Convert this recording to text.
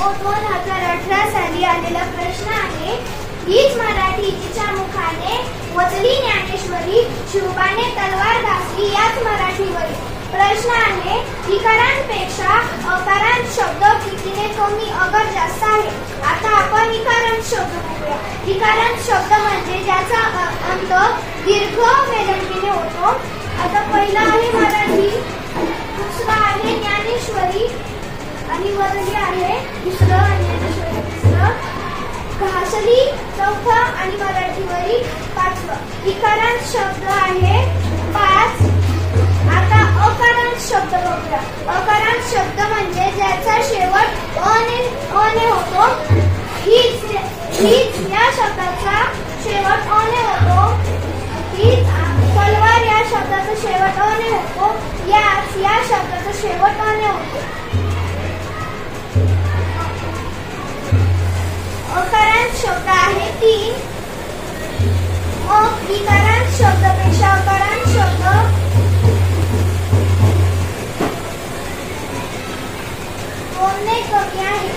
2018 साली आलेला प्रश्न आहे. हीच मराठी जिच्या मुखाने वचली ज्ञानेश्वरी, शिवबाने तलवार घासली याच मराठीवरी. प्रश्न आहे, इकारांपेक्षा अकारांत शब्द कितीने कमी अगर जास्त आहे. आता आपण इकारांत शब्द बघूया. इकारांत शब्द म्हणजे ज्याचा अंत दीर्घ वेलंटीने होतो. आता पहिला आहे मराठी, दुसरा आहे ज्ञानेश्वरी आणि वदली आहे दुसरं आणि ज्ञानेश्वरी तिसरं, घासली चौथं आणि मराठीवरी पाचवं. इकारांत शब्द आहे 5. आता अकारांत शब्द बघूया. अकारांत शब्द म्हणजे ज्याचा शेवट अने होतो. हीच या शब्दाचा शेवट अने होतो. हीच तलवार या शब्दाचा शेवट अने होतो. या शब्दाचा शेवट अने होतो. अकारांत शब्द आहे 3. मग इकारांत शब्दापेक्षा अकारांत शब्द दोनने कमी आहे.